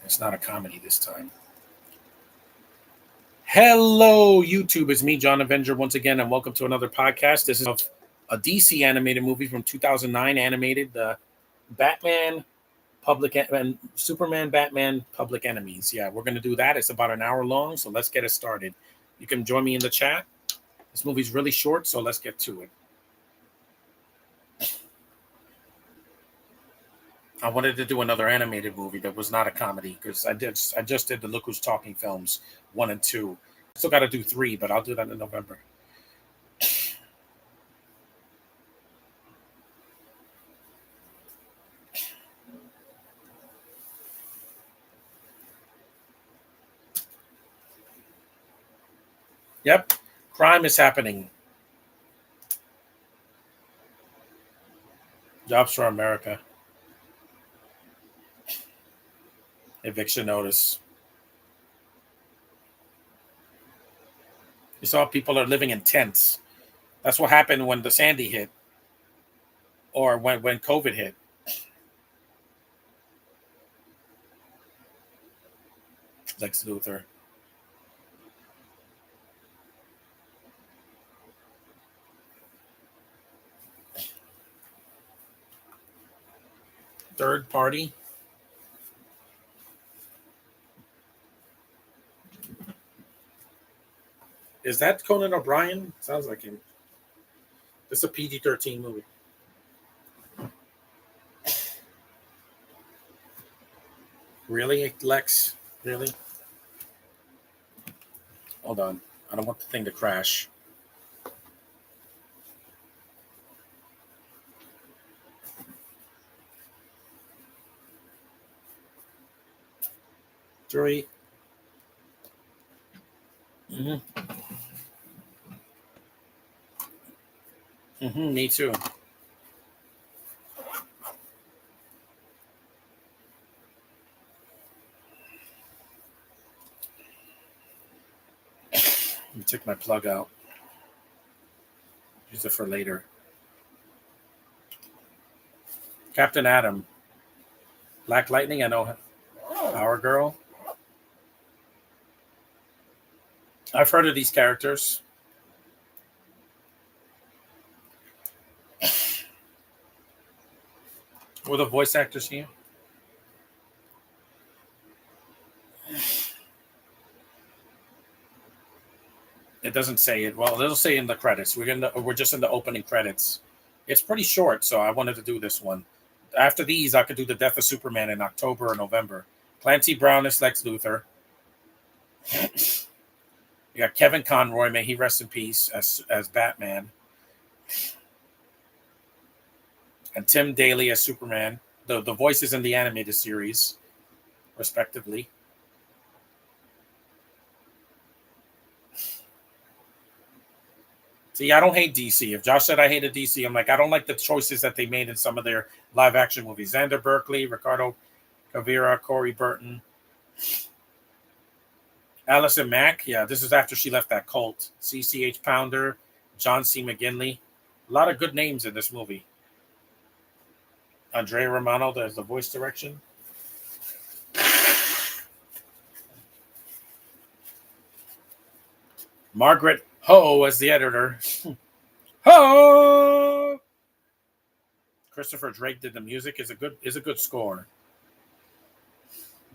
It's not a comedy this time. Hello, YouTube. It's me, John Avenger, once again, and welcome to another podcast. This is of a DC animated movie from 2009, animated, the Batman Public and Superman Batman Public Enemies. Yeah, we're going to do that. It's about an hour long, so let's get it started. You can join me in the chat. This movie's really short, so let's get to it. I wanted to do another animated movie that was not a comedy because I just did the Look Who's Talking films 1 and 2. Still got to do 3, but I'll do that in November. Yep, crime is happening. Jobs for America. Eviction notice. You saw people are living in tents. That's what happened when the Sandy hit, or when COVID hit. Lex Luthor. Third party. Is that Conan O'Brien? Sounds like him. This is a PG-13 movie. Really, Lex? Really? Hold on. I don't want the thing to crash. Three. Me too. Let me take my plug out. Use it for later. Captain Atom. Black Lightning, I know. Power Girl. I've heard of these characters. Were the voice actors here? It doesn't say it. Well, it'll say in the credits. We're just in the opening credits. It's pretty short, so I wanted to do this one. After these, I could do the Death of Superman in October or November. Clancy Brown is Lex Luthor. You got Kevin Conroy, may he rest in peace, as Batman. And Tim Daly as Superman. The voices in the animated series, respectively. See, I don't hate DC. If Josh said I hated DC, I'm like, I don't like the choices that they made in some of their live-action movies. Xander Berkeley, Ricardo Caveira, Corey Burton. Allison Mack, yeah, this is after she left that cult. CCH Pounder, John C. McGinley. A lot of good names in this movie. Andrea Romano, there's the voice direction. Margaret Ho as the editor. Ho! Christopher Drake did the music. Is a good score.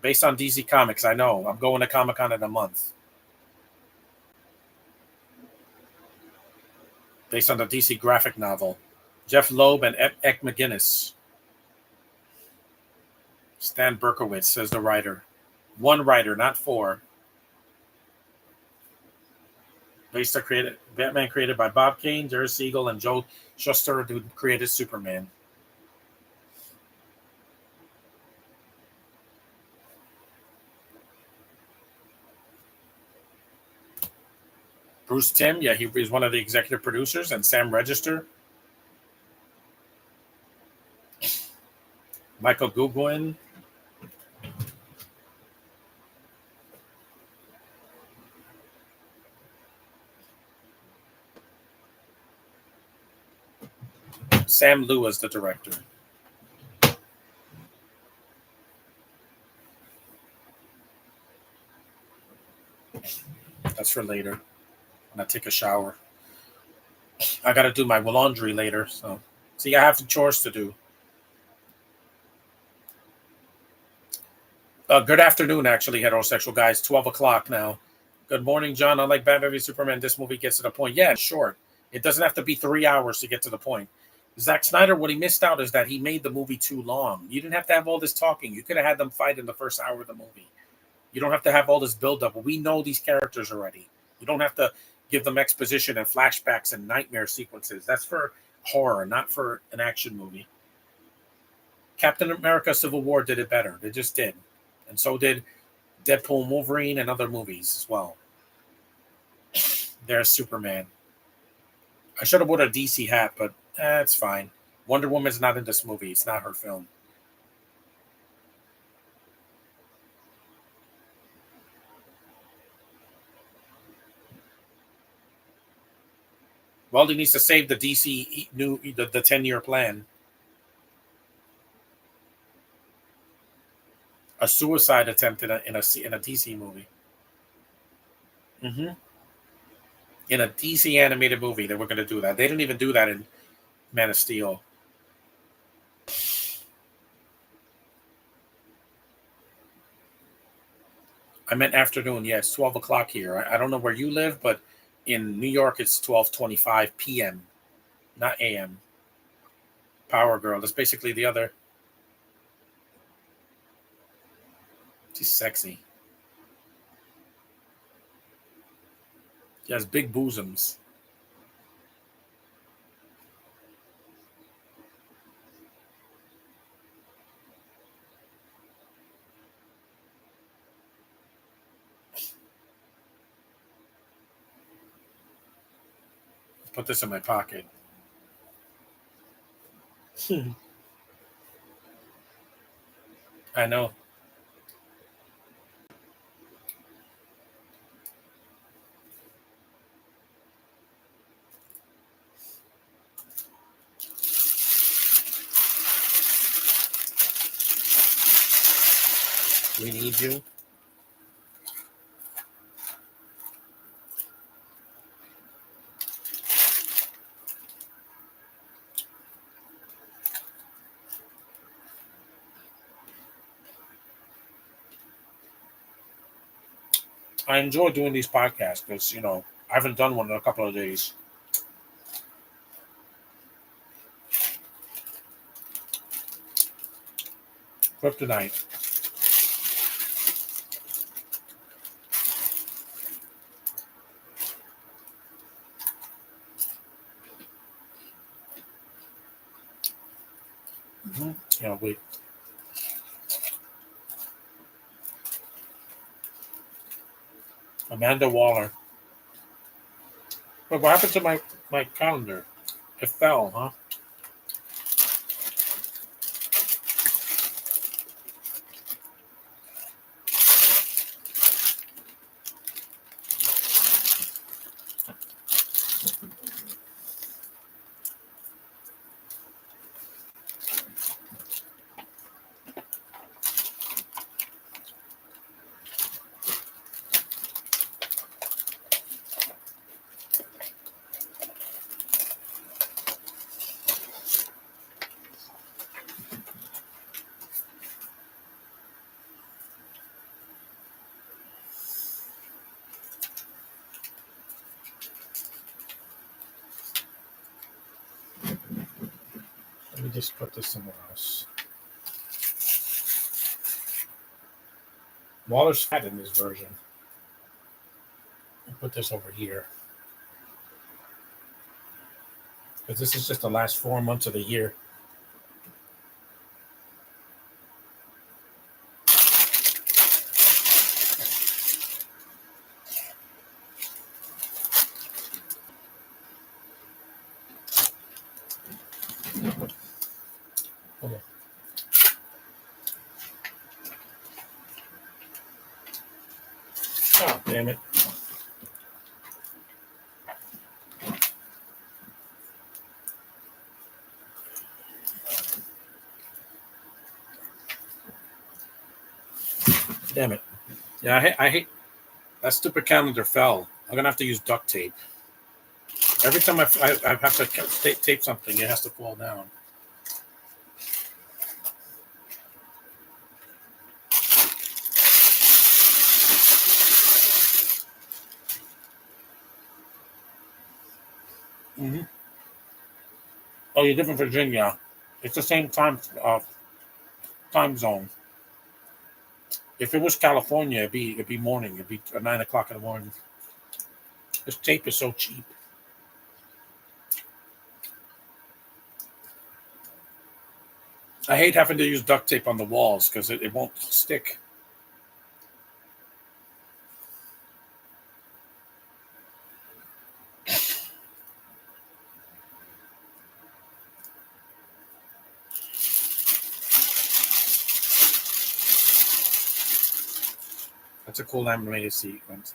Based on DC Comics, I know. I'm going to Comic-Con in a month. Based on the DC graphic novel. Jeff Loeb and Eck McGuinness. Stan Berkowitz says the writer. One writer, not 4. Batman created by Bob Kane, Jerry Siegel, and Joe Shuster, who created Superman. Bruce Timm, yeah, he's one of the executive producers, and Sam Register. Michael Guguen. Sam Liu as the director. That's for later when I take a shower. I got to do my laundry later. So, see, I have chores to do. Good afternoon, actually, heterosexual guys. 12 o'clock now. Good morning, John. Unlike Batman v Superman, this movie gets to the point. Yeah, it's short. It doesn't have to be 3 hours to get to the point. Zack Snyder, what he missed out is that he made the movie too long. You didn't have to have all this talking. You could have had them fight in the first hour of the movie. You don't have to have all this buildup. We know these characters already. You don't have to give them exposition and flashbacks and nightmare sequences. That's for horror, not for an action movie. Captain America Civil War did it better. They just did. And so did Deadpool, Wolverine, and other movies as well. There's Superman. I should have worn a DC hat, but it's fine. Wonder Woman's not in this movie. It's not her film. Well, he needs to save the DC the 10-year plan. A suicide attempt in a DC movie. Mm-hmm. In a DC animated movie, they were going to do that. They didn't even do that in Man of Steel. I meant afternoon. Yes, 12 o'clock here. I don't know where you live, but in New York, it's 12:25 p.m., not a.m. Power Girl. That's basically the other. She's sexy. She has big bosoms. Put this in my pocket. I know. We need you. I enjoy doing these podcasts because, I haven't done one in a couple of days. Kryptonite. Mm-hmm. Yeah, wait. Amanda Waller. But what happened to my calendar? It fell, huh? Let me just put this somewhere else. Waller's fat in this version. I'll put this over here. Because this is just the last 4 months of the year. Hold on. Oh, damn it. Damn it. Yeah, I hate That stupid calendar fell. I'm gonna have to use duct tape. Every time I have to tape something, it has to fall down. Mm-hmm. Oh, you're different Virginia. It's the same time zone. If it was California, it'd be morning. It'd be 9 o'clock in the morning. This tape is so cheap. I hate having to use duct tape on the walls because it won't stick. That's a cool animated sequence.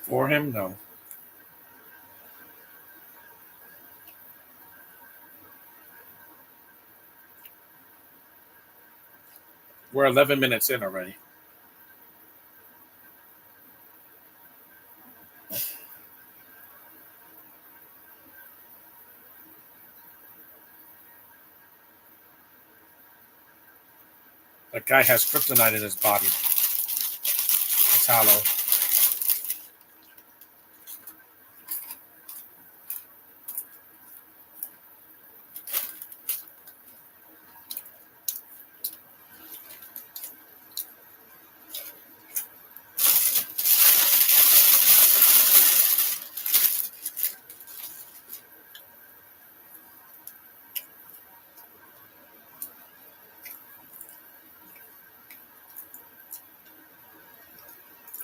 For him, no. We're 11 minutes in already. That guy has kryptonite in his body. It's hollow.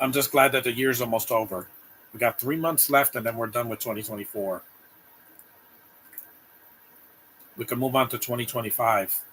I'm just glad that the year's almost over. We got 3 months left, and then we're done with 2024. We can move on to 2025.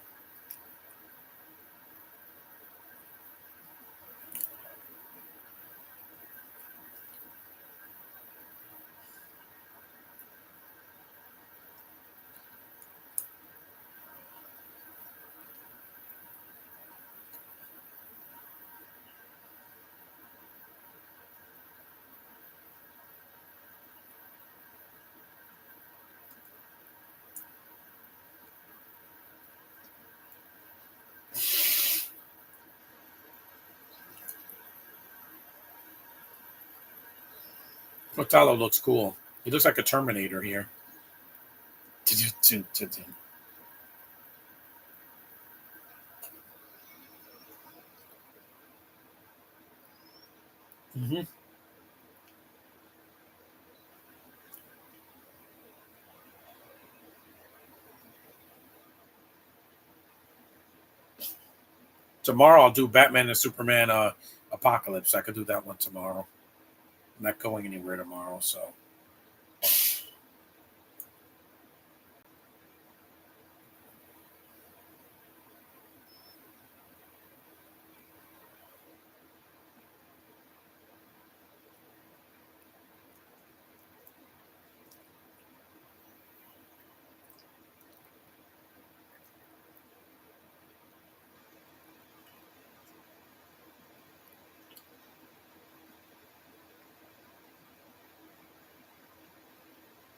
Metallo looks cool. He looks like a Terminator here. Mm-hmm. Tomorrow I'll do Batman and Superman Apocalypse. I could do that one tomorrow. I'm not going anywhere tomorrow, so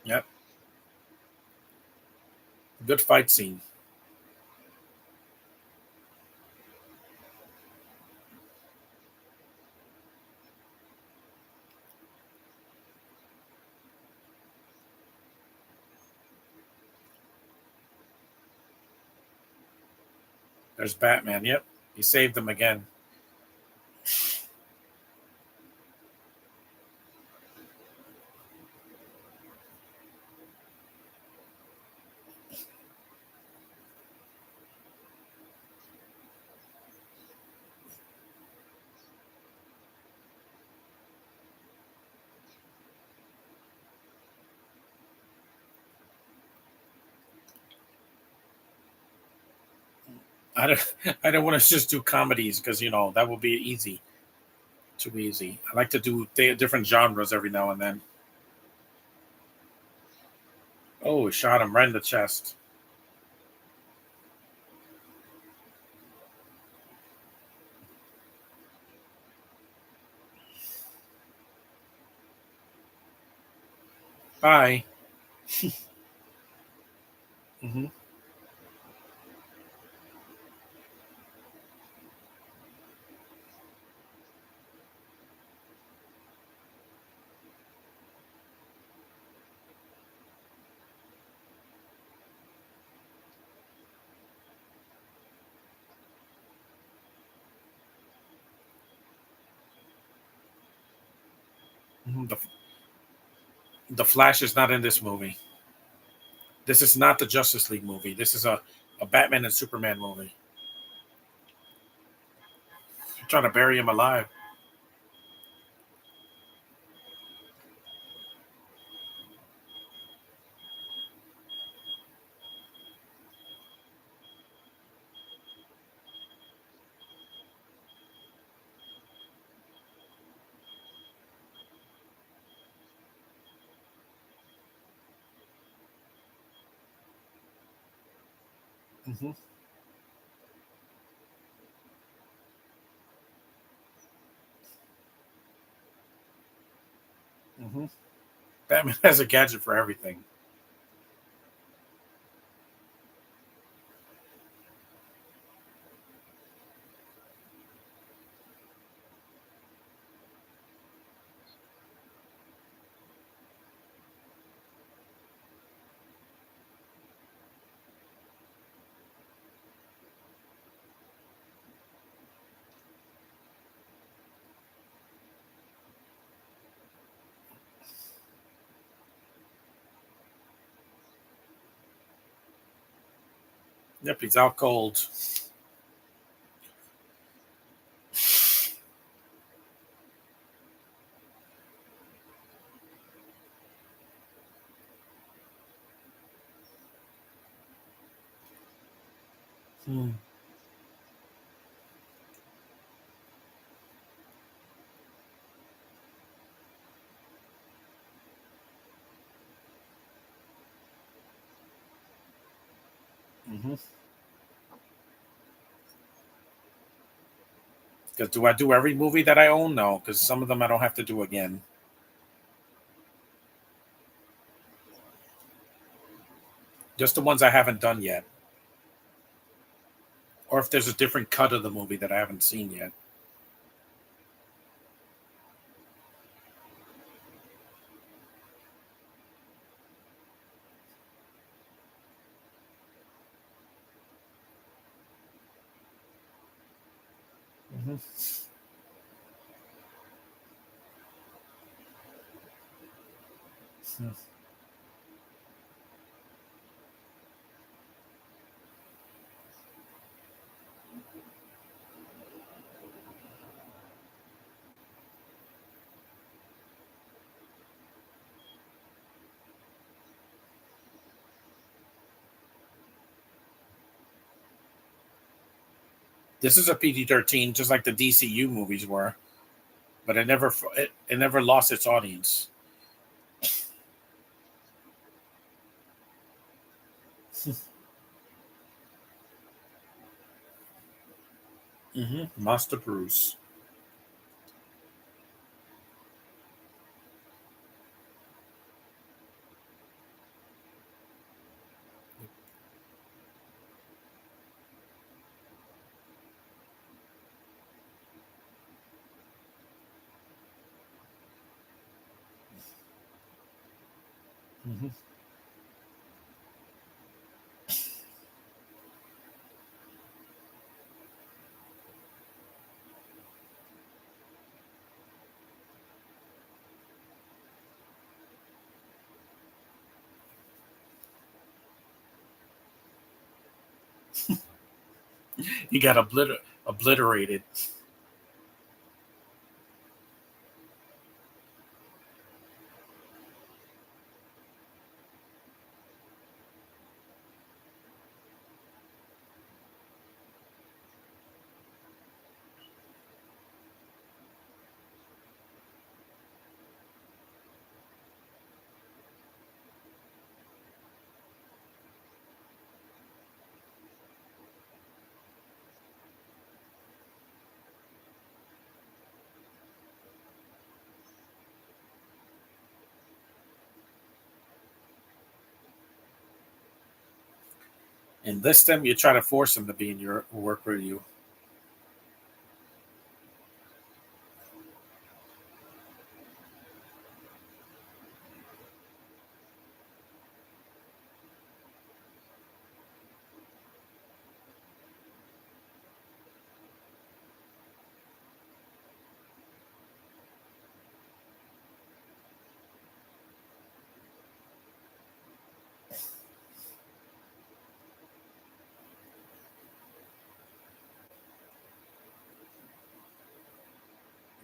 yep. Good fight scene. There's Batman. Yep. He saved them again. I don't I don't want to just do comedies because that would be easy, too easy. I like to do different genres every now and then. Oh, it shot him right in the chest. Bye. Hmm. Hmm. The Flash is not in this movie. This is not the Justice League movie. This is a Batman and Superman movie. I'm trying to bury him alive. Hmm. Hmm. Batman has a gadget for everything. Yep, he's out cold. Hmm. Hmm. Because do I do every movie that I own? No, because some of them I don't have to do again. Just the ones I haven't done yet, or if there's a different cut of the movie that I haven't seen yet. Hmm. This is a PG-13, just like the DCU movies were, but it never lost its audience. Hmm. Master Bruce. Hmm. He got obliterated. Enlist them. You try to force them to be in your work with you.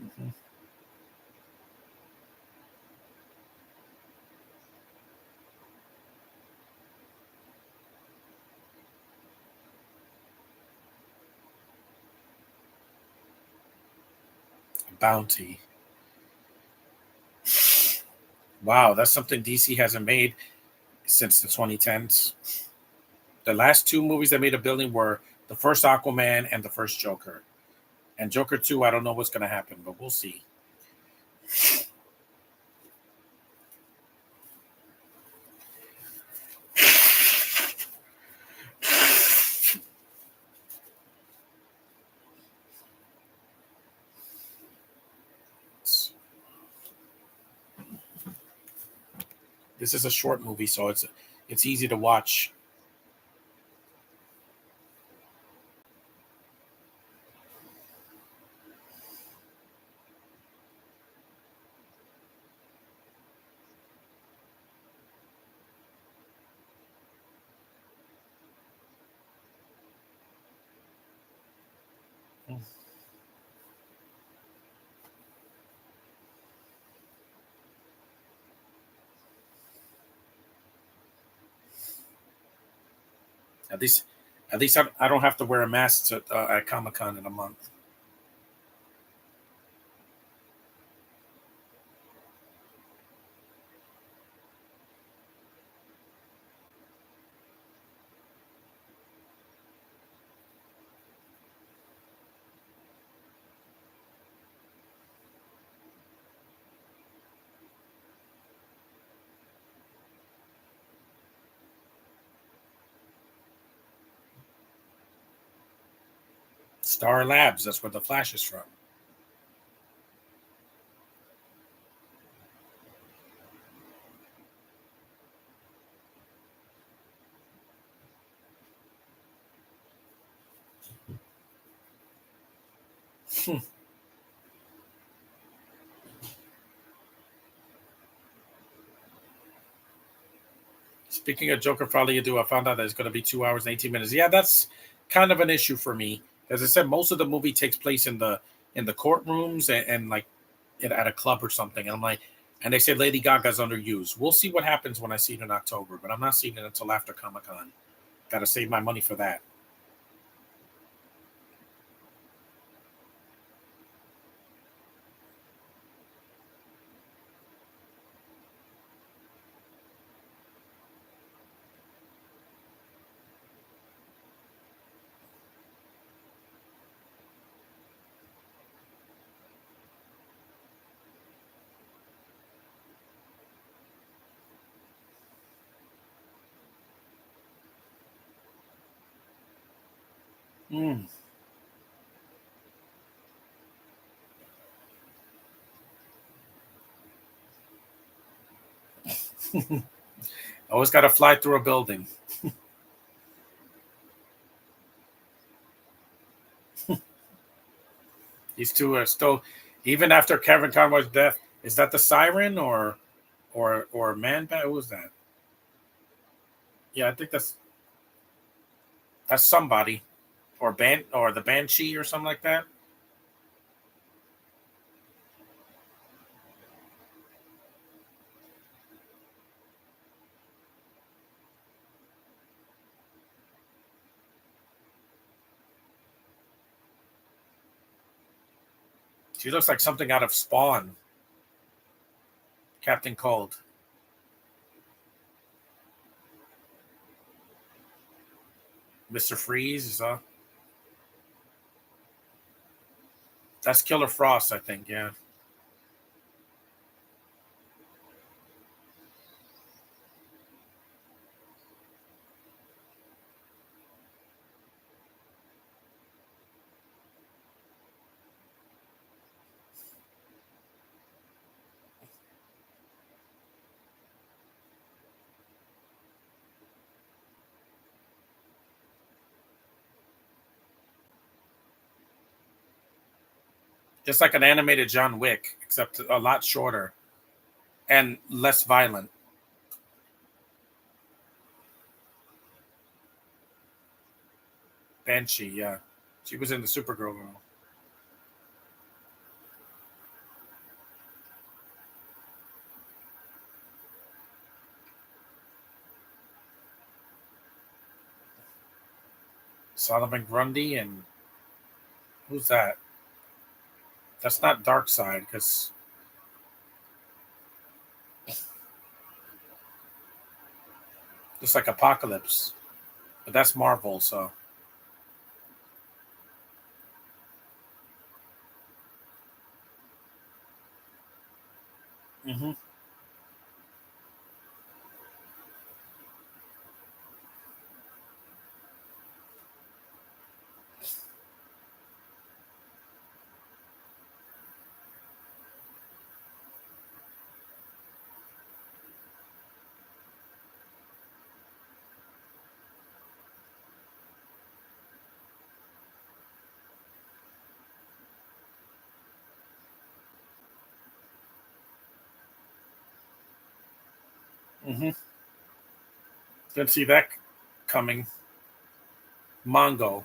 Mhm. Bounty. Wow, that's something DC hasn't made since the 2010s. The last two movies that made a billion were the first Aquaman and the first Joker. And Joker 2, I don't know what's going to happen, but we'll see. This is a short movie, so it's easy to watch. At least, at least I don't have to wear a mask at Comic Con in a month. Star Labs, that's where the Flash is from. Speaking of Joker Folly Do, I found out that it's going to be 2 hours and 18 minutes. Yeah, that's kind of an issue for me. As I said, most of the movie takes place in the courtrooms and like at a club or something. And I'm like, and they said Lady Gaga's underused. We'll see what happens when I see it in October, but I'm not seeing it until after Comic Con. Got to save my money for that. Mm. Always got to fly through a building. These two are still, even after Kevin Conroy's death. Is that the Siren or Man Bat? Who was that? Yeah, I think that's somebody or the Banshee or something like that. She looks like something out of Spawn. Captain Cold, Mister Freeze. That's Killer Frost, I think. Yeah. Just like an animated John Wick, except a lot shorter and less violent. Banshee, yeah. She was in the Supergirl role. Solomon Grundy and who's that? That's not Darkseid because it's like Apocalypse, but that's Marvel. So, hmm hmm didn't see that coming. Mongo,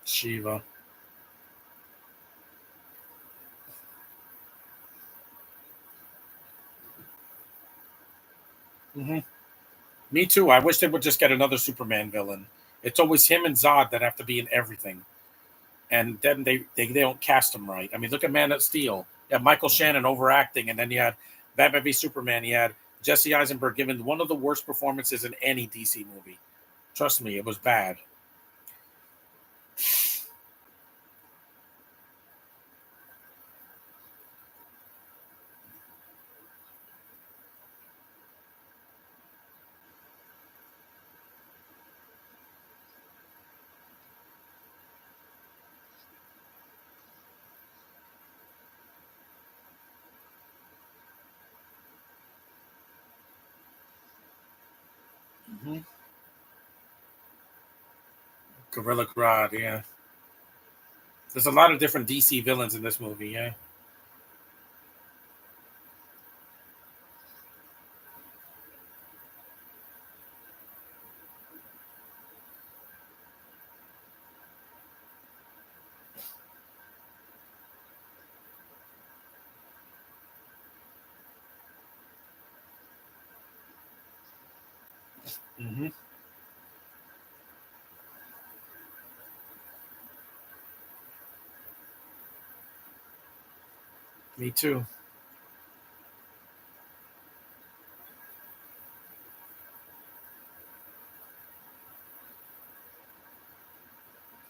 Shiva. hmm Me too. I wish they would just get another Superman villain. It's always him and Zod that have to be in everything, and then they don't cast him right. I mean, look at Man of Steel. You had Michael Shannon overacting, and then you had Batman v Superman. You had Jesse Eisenberg giving one of the worst performances in any DC movie. Trust me, it was bad. hmm Gorilla Grodd, yeah. There's a lot of different DC villains in this movie, yeah. hmm Me too.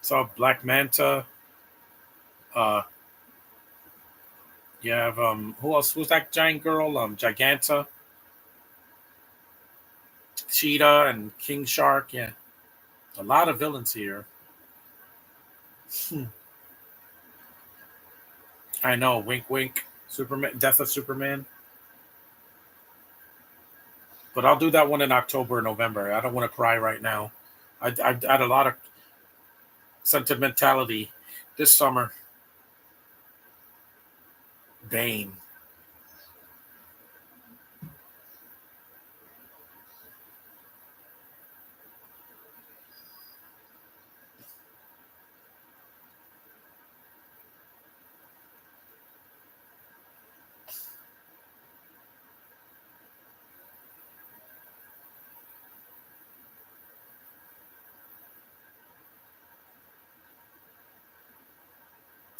So Black Manta. Uh, you have who else? Who's that giant girl? Giganta, Cheetah, and King Shark. Yeah, a lot of villains here. Hmm. I know. Wink, wink. Superman, Death of Superman. But I'll do that one in October, or November. I don't want to cry right now. I had a lot of sentimentality this summer. Bane.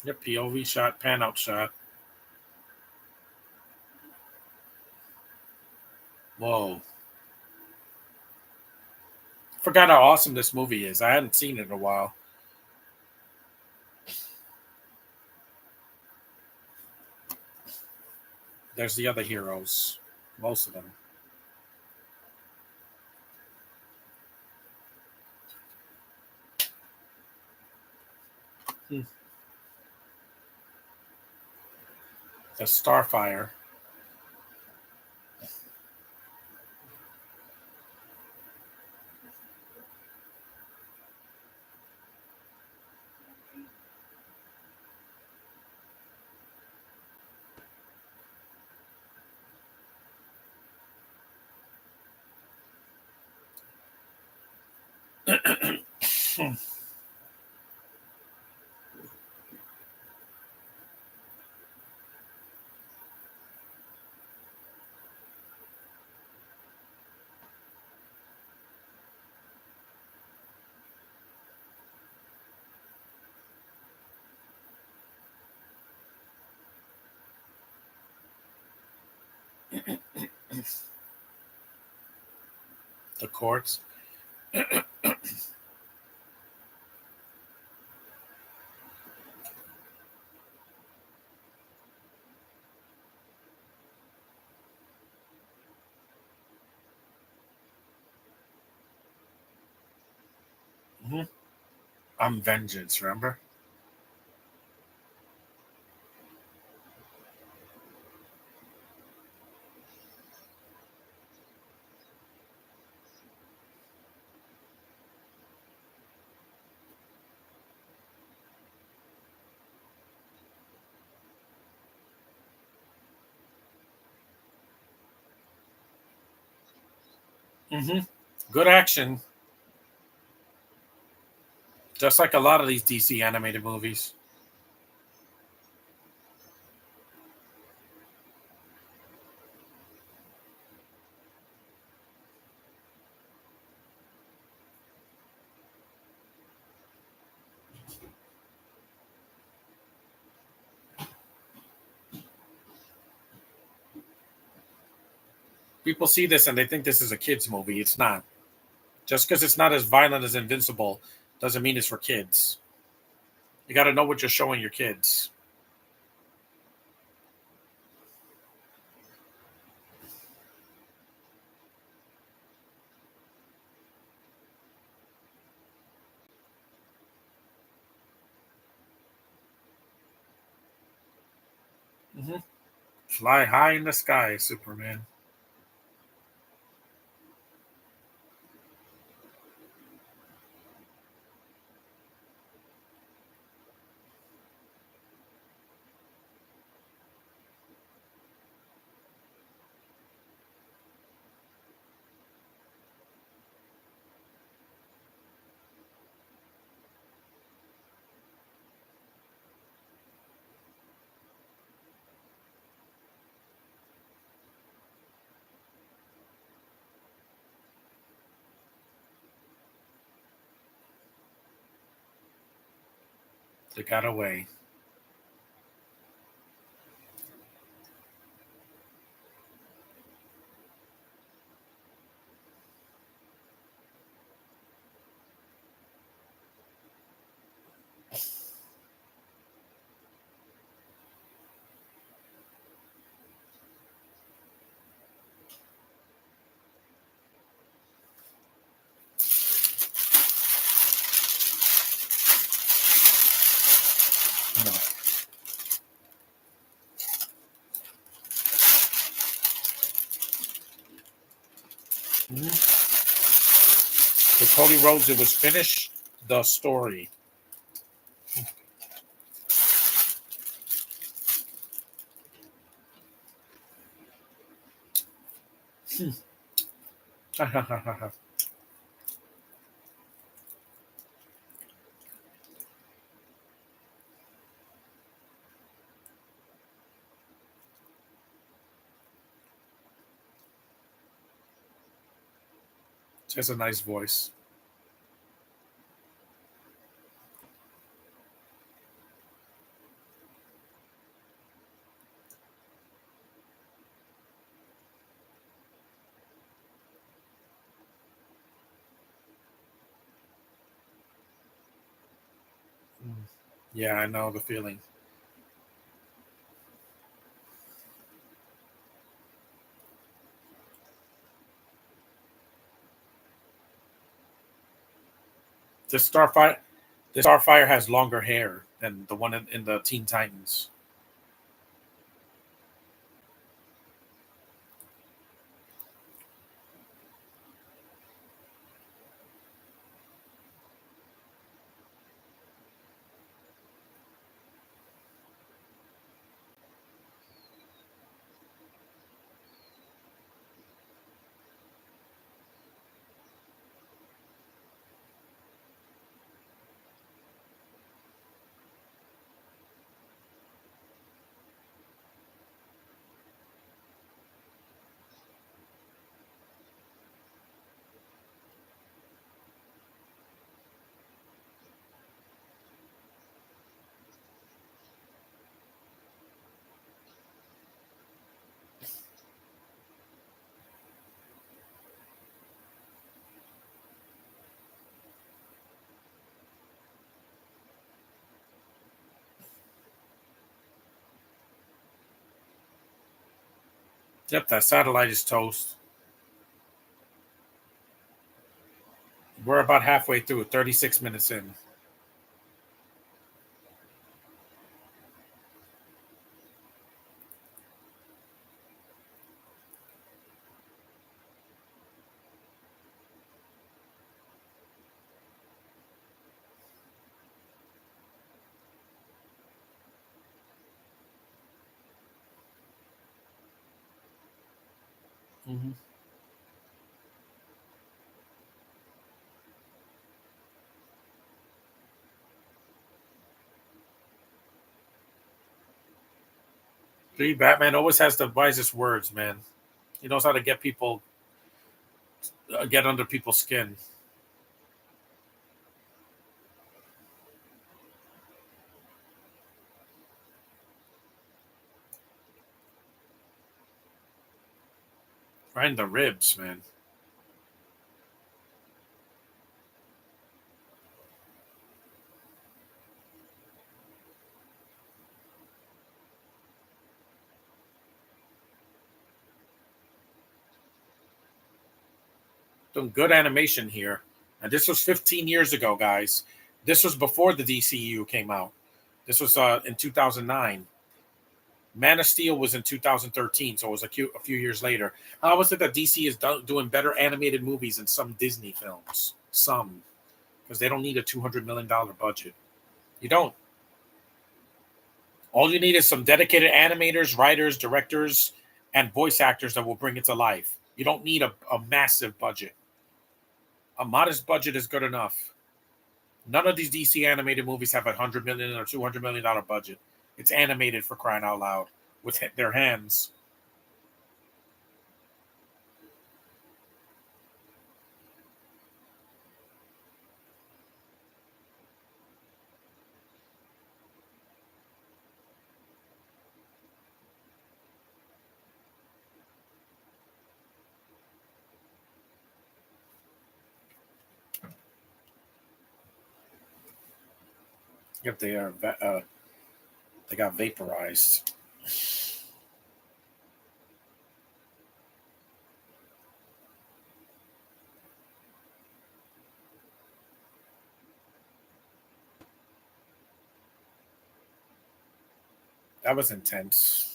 Yep, POV shot, pan out shot. Whoa. Forgot how awesome this movie is. I hadn't seen it in a while. There's the other heroes. Most of them. The Starfire. The courts. Mm-hmm. I'm vengeance. Remember? Mm-hmm. Good action, just like a lot of these DC animated movies. People see this and they think this is a kids movie. It's not. Just because it's not as violent as Invincible doesn't mean it's for kids. You got to know what you're showing your kids. Mm-hmm. Fly high in the sky, Superman. They got away. No. Mm-hmm. The Cody Rhodes, it was finish the story. She has a nice voice. Mm. Yeah, I know the feeling. The Starfire, the Starfire has longer hair and the one in the Teen Titans. Yep, that satellite is toast. We're about halfway through, 36 minutes in. Mm-hmm. See, Batman always has the wisest words, man. He knows how to get people, get under people's skin. Right in the ribs, man. Some good animation here. And this was 15 years ago, guys. This was before the DCU came out. This was in 2009. Man of Steel was in 2013, so it was a few years later. How was it that DC is doing better animated movies than some Disney films? Some, because they don't need a $200 million budget. You don't. All you need is some dedicated animators, writers, directors, and voice actors that will bring it to life. You don't need a massive budget. A modest budget is good enough. None of these DC animated movies have $100 million or $200 million budget. It's animated, for crying out loud, with their hands. Yep, they are. They got vaporized. That was intense.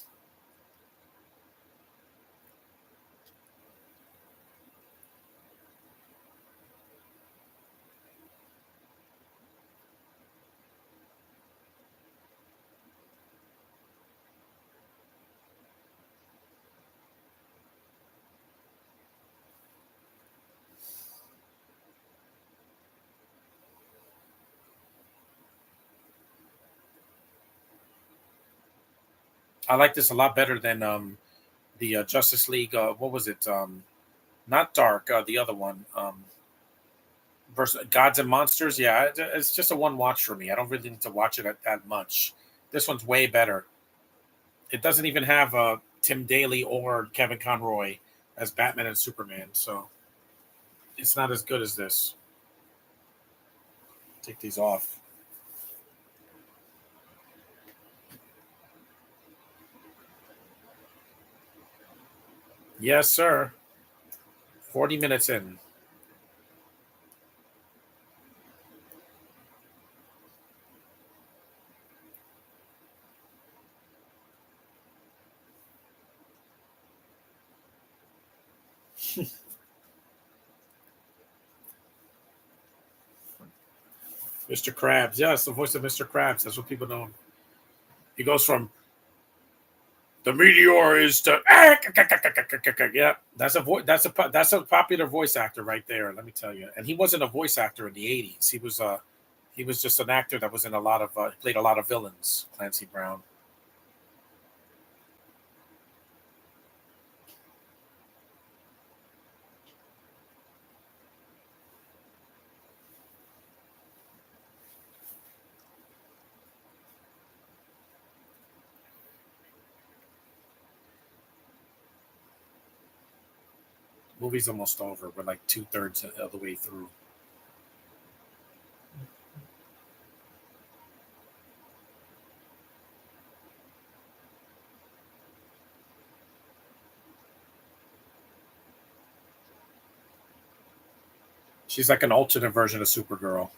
I like this a lot better than the Justice League. What was it? Not Dark. The other one. Versus Gods and Monsters. Yeah, it's just a one watch for me. I don't really need to watch it that much. This one's way better. It doesn't even have Tim Daly or Kevin Conroy as Batman and Superman, so it's not as good as this. Take these off. Yes, sir. 40 minutes in. Mr. Krabs. Yeah, it's the voice of Mr. Krabs. That's what people know him. He goes from the meteor is to yeah. That's a popular voice actor right there. Let me tell you. And he wasn't a voice actor in the '80s. He was just an actor that was in a lot of played a lot of villains. Clancy Brown. Movie's almost over. We're like 2/3 of the way through. She's like an alternate version of Supergirl.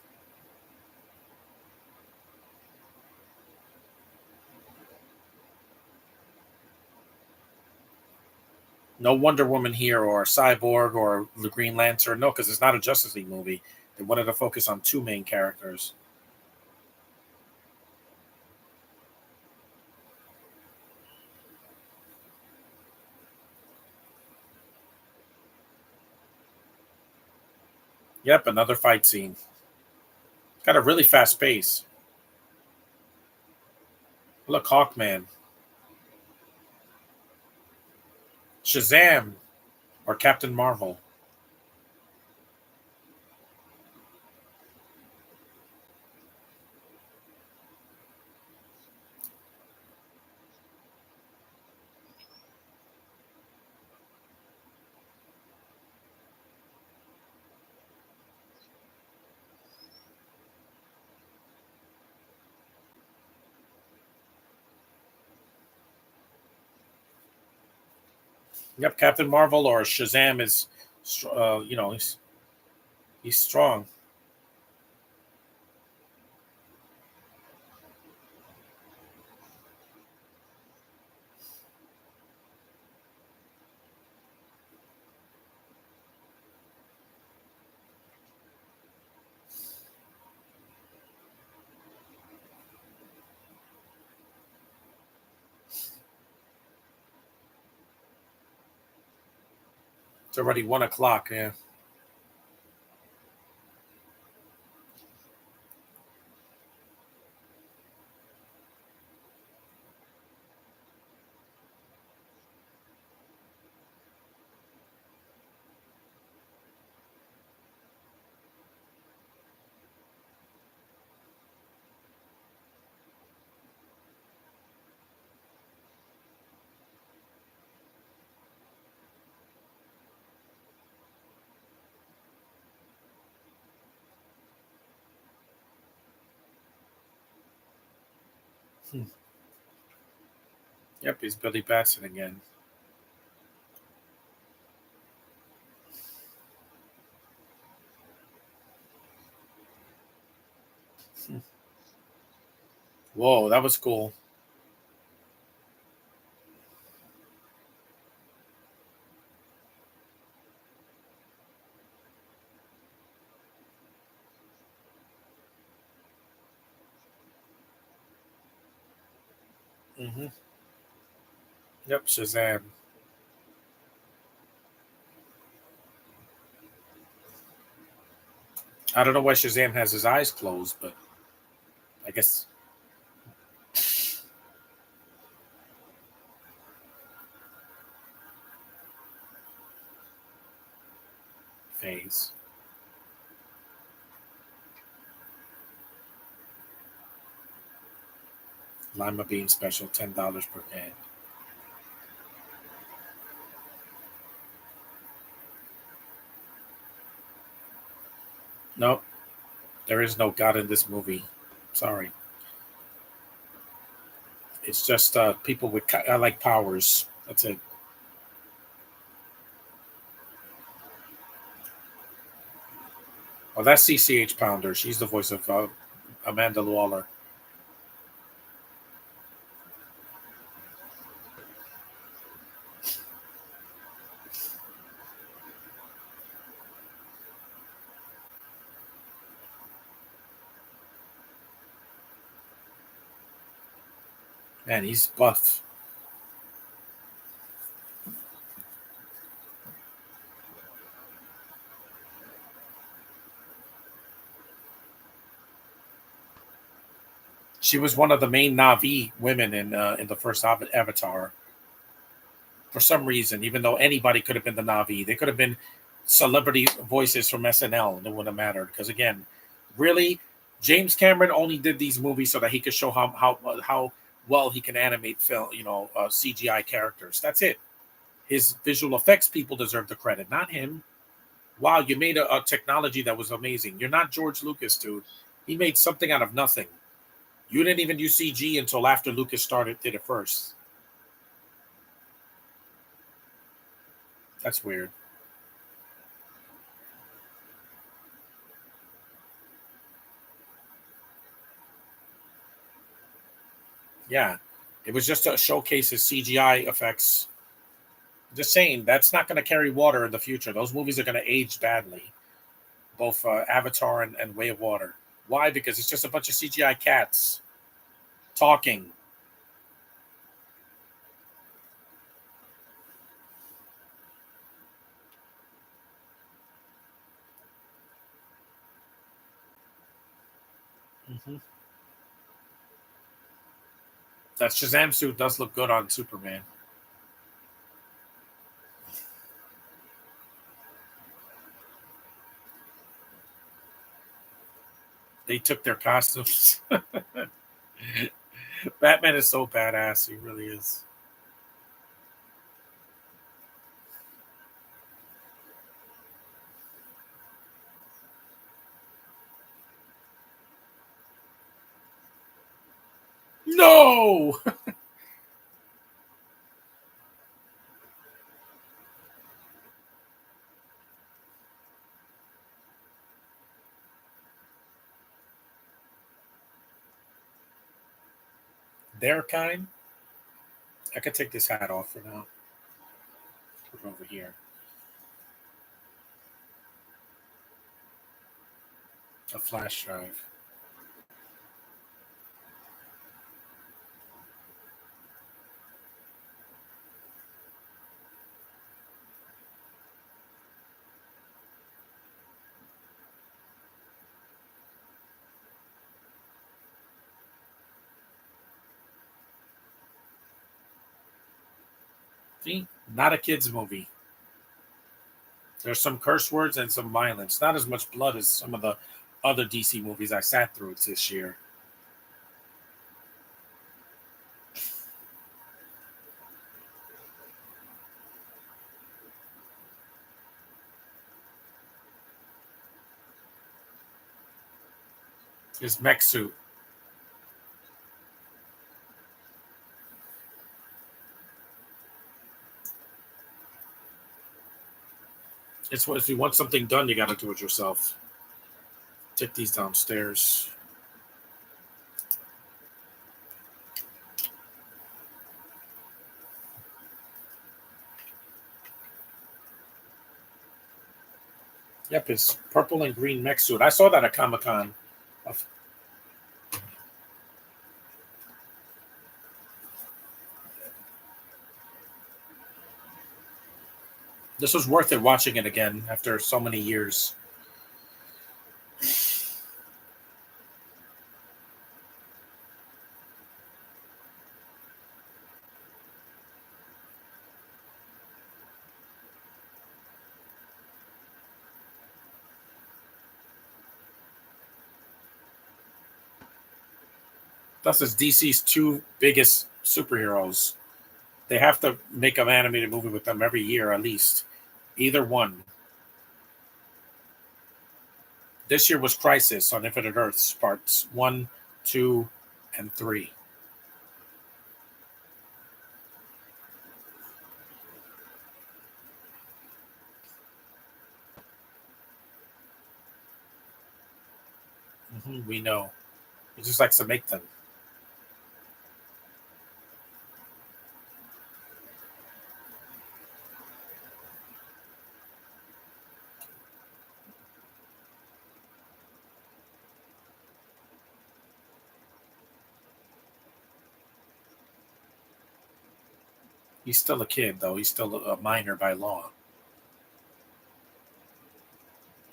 No Wonder Woman here or Cyborg or the Green Lantern. No, because it's not a Justice League movie. They wanted to focus on two main characters. Yep, another fight scene. Got a really fast pace. Look, Hawkman, Shazam, or Captain Marvel. Yep, Captain Marvel or Shazam is, he's strong. It's already 1 o'clock. Yeah. Hmm. Yep, he's Billy Batson again. Hmm. Whoa, that was cool. Hmm. Yep, Shazam. I don't know why Shazam has his eyes closed, but I guess phase. Lima bean special, $10 per can. Nope, there is no God in this movie. Sorry, it's just people with like powers. That's it. Well, that's CCH Pounder. She's the voice of Amanda Waller. Man, he's buff. She was one of the main Navi women in the first Avatar. For some reason, even though anybody could have been the Navi, they could have been celebrity voices from SNL, and it wouldn't have mattered. Because again, really, James Cameron only did these movies so that he could show how well he can animate film, CGI characters. That's it. His visual effects people deserve the credit, not him. Wow, you made a technology that was amazing. You're not George Lucas, dude. He made something out of nothing. You didn't even use CG until after Lucas did it first. That's weird. Yeah, it was just to showcase his CGI effects. Just saying, that's not going to carry water in the future. Those movies are going to age badly, both Avatar and Way of Water. Why? Because it's just a bunch of CGI cats talking. Mm-hmm. That Shazam suit does look good on Superman. They took their costumes. Batman is so badass. He really is. No! Their kind? I could take this hat off for now. Put it over here. A flash drive. See? Not a kids' movie. There's some curse words and some violence. Not as much blood as some of the other DC movies I sat through this year. His mech suit. It's what if you want something done, you got to do it yourself. Take these downstairs. Yep, his purple and green mech suit. I saw that at Comic Con. This was worth it watching it again after so many years. Plus, it's DC's two biggest superheroes. They have to make an animated movie with them every year at least. Either one. This year was Crisis on Infinite Earths, parts one, two, and three. We know. He just likes to make them. He's still a kid, though. He's still a minor by law.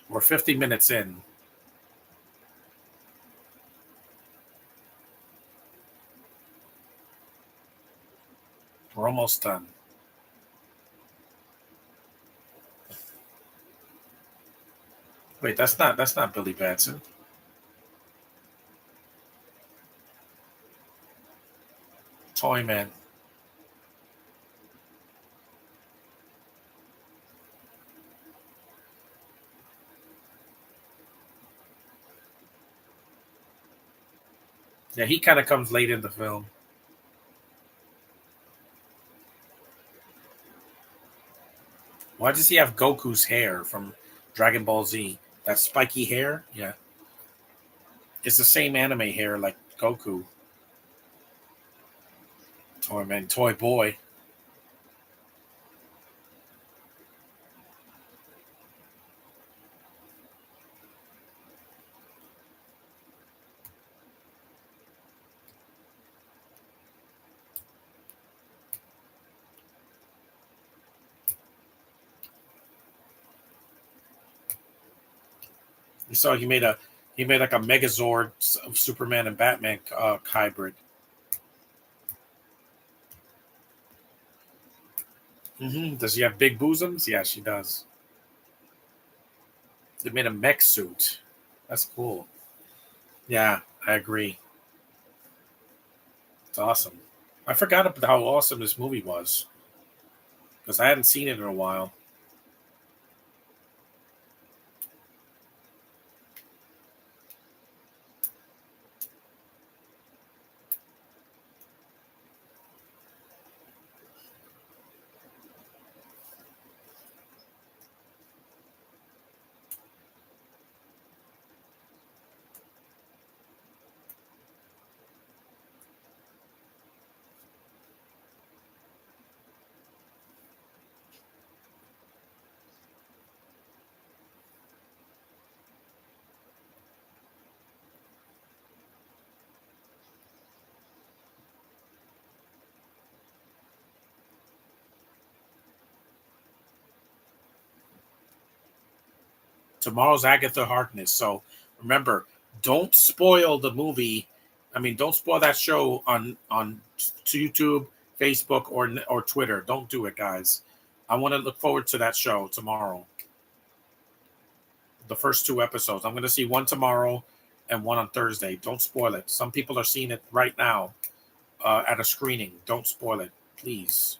We're 50 minutes in. We're almost done. Wait, that's not Billy Batson. Toyman. Yeah, he kind of comes late in the film. Why does he have Goku's hair from Dragon Ball Z? That spiky hair? Yeah. It's the same anime hair like Goku. Toyman, Toy Boy. You saw he made like a Megazord of Superman and Batman hybrid. Does she have big bosoms? Yeah, she does. They made a mech suit. That's cool. Yeah, I agree. It's awesome. I forgot about how awesome this movie was because I hadn't seen it in a while. Tomorrow's Agatha Harkness. So remember, don't spoil the movie. I mean, don't spoil that show on YouTube, Facebook, or Twitter. Don't do it, guys. I want to look forward to that show tomorrow. The first two episodes. I'm going to see one tomorrow and one on Thursday. Don't spoil it. Some people are seeing it right now at a screening. Don't spoil it, please.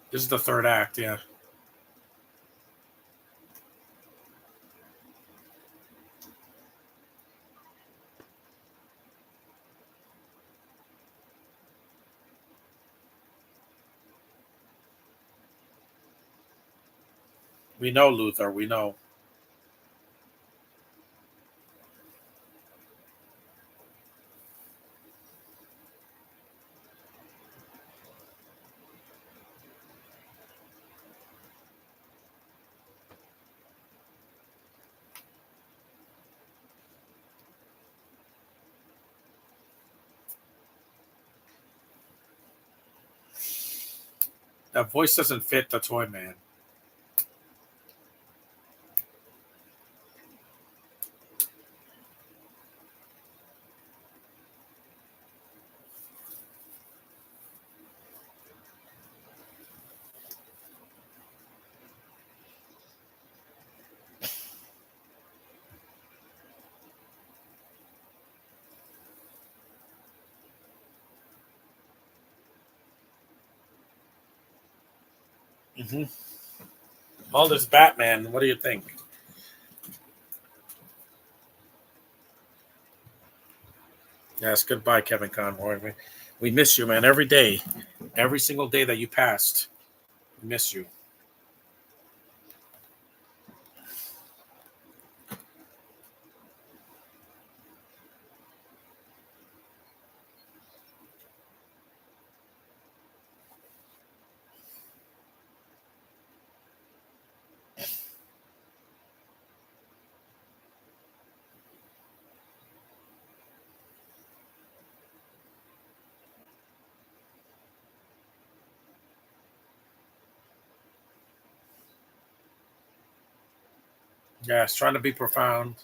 This is the third act. Yeah, we know Luther. We know. That voice doesn't fit the toy man. hmm All this Batman. What do you think? Yes, goodbye, Kevin Conroy. We miss you, man. Every day, every single day that you passed, we miss you. Yeah, it's trying to be profound.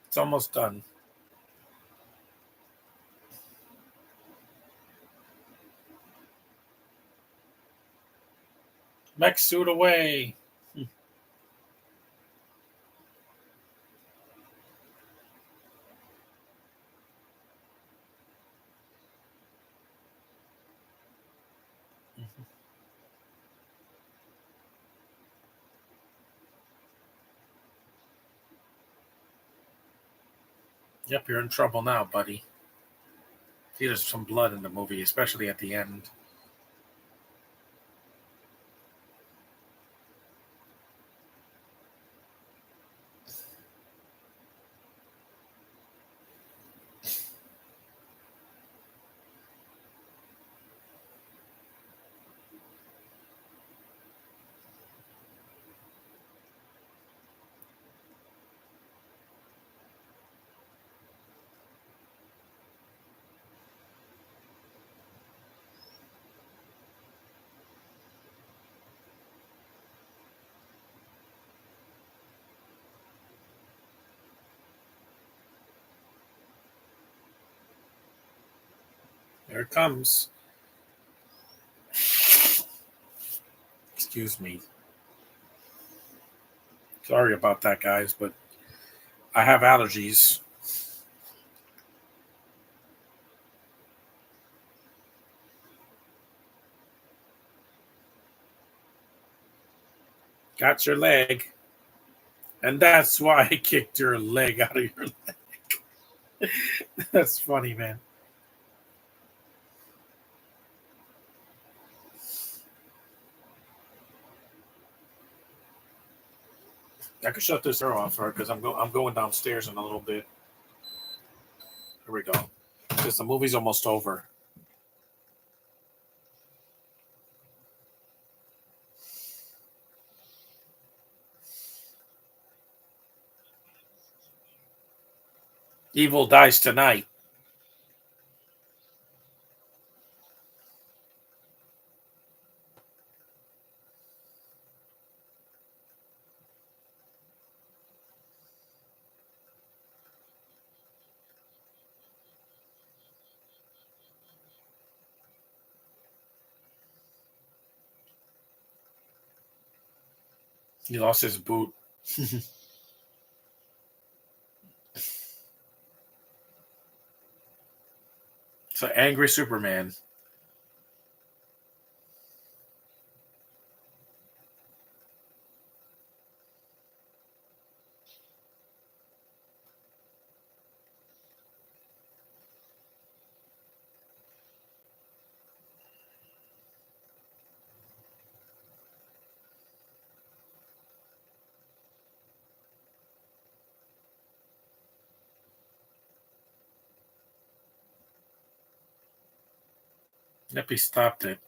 It's almost done. Mech suit away. Yep, you're in trouble now, buddy. See, there's some blood in the movie, especially at the end. There it comes. Excuse me. Sorry about that, guys, but I have allergies. Got your leg. And that's why I kicked your leg out of your leg. That's funny, man. I could shut this door off for because I'm going downstairs in a little bit. Here we go. Because the movie's almost over. Evil dies tonight. He lost his boot. So angry Superman. Yep, he stopped it.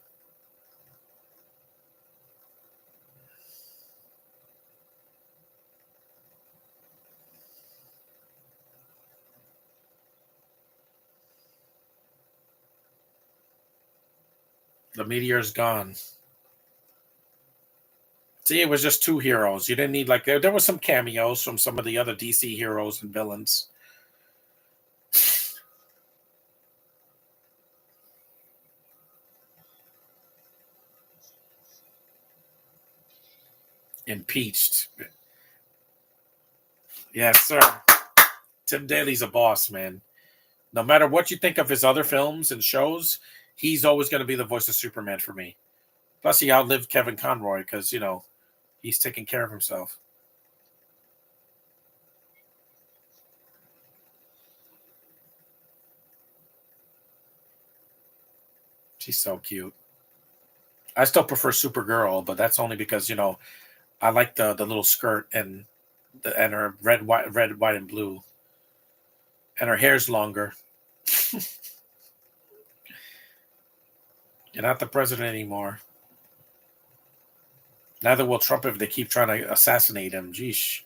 The meteor's gone. See, it was just two heroes. You didn't need like there was some cameos from some of the other DC heroes and villains. Impeached. Yes, sir. Tim Daly's a boss, man. No matter what you think of his other films and shows, he's always going to be the voice of Superman for me. Plus, he outlived Kevin Conroy because, he's taking care of himself. She's so cute. I still prefer Supergirl, but that's only because, I like the little skirt and her red, white, and blue. And her hair's longer. You're not the president anymore. Neither will Trump if they keep trying to assassinate him. Geesh.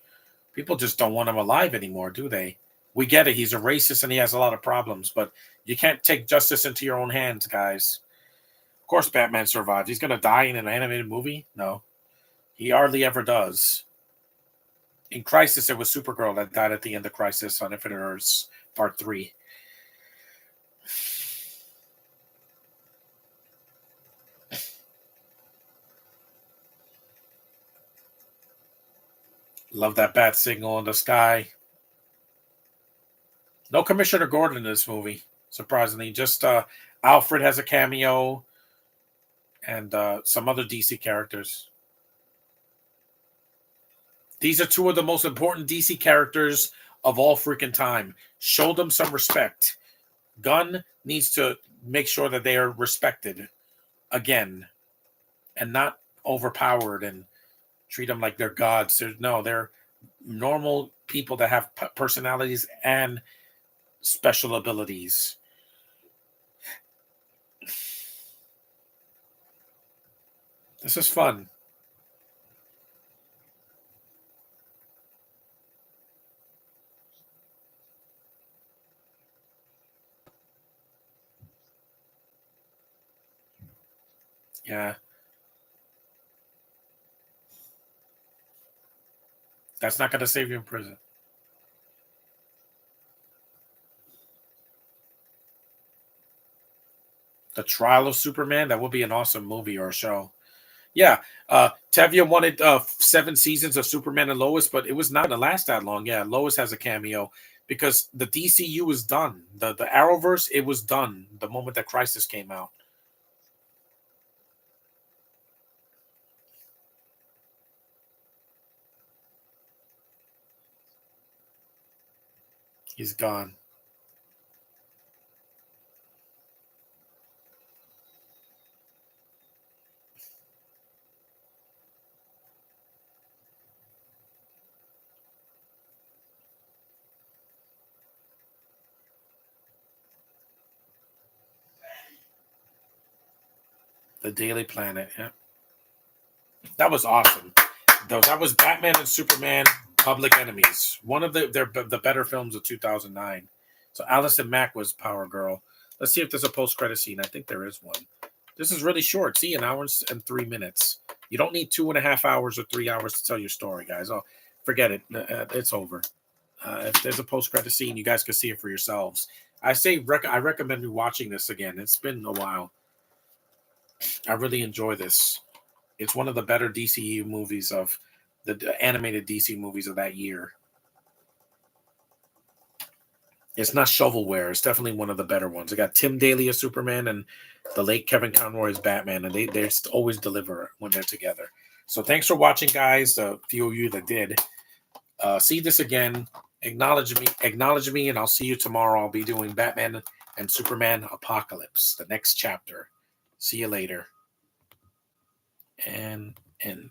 People just don't want him alive anymore, do they? We get it. He's a racist and he has a lot of problems, but you can't take justice into your own hands, guys. Of course, Batman survived. He's going to die in an animated movie? No. He hardly ever does. In Crisis, it was Supergirl that died at the end of Crisis on Infinite Earths Part 3. Love that bat signal in the sky. No Commissioner Gordon in this movie, surprisingly. Just Alfred has a cameo and some other DC characters. These are two of the most important DC characters of all freaking time. Show them some respect. Gunn needs to make sure that they are respected again and not overpowered and treat them like they're gods. They're normal people that have personalities and special abilities. This is fun. Yeah. That's not going to save you in prison. The Trial of Superman, that would be an awesome movie or a show. Yeah. Tevye wanted 7 seasons of Superman and Lois, but it was not going to last that long. Yeah, Lois has a cameo because the DCU is done. The Arrowverse, it was done the moment that Crisis came out. He's gone. The Daily Planet. Yeah. That was awesome. That was Batman and Superman Public Enemies. One of the better films of 2009. So Allison Mack was Power Girl. Let's see if there's a post-credit scene. I think there is one. This is really short. See, an hour and 3 minutes. You don't need 2.5 hours or 3 hours to tell your story, guys. Oh, forget it. It's over. If there's a post-credit scene, you guys can see it for yourselves. I recommend you watching this again. It's been a while. I really enjoy this. It's one of the better DCU movies of the animated DC movies of that year. It's not shovelware. It's definitely one of the better ones. I got Tim Daly as Superman and the late Kevin Conroy as Batman, and they always deliver when they're together. So thanks for watching, guys. A few of you that did. See this again. Acknowledge me, and I'll see you tomorrow. I'll be doing Batman and Superman Apocalypse, the next chapter. See you later. And end.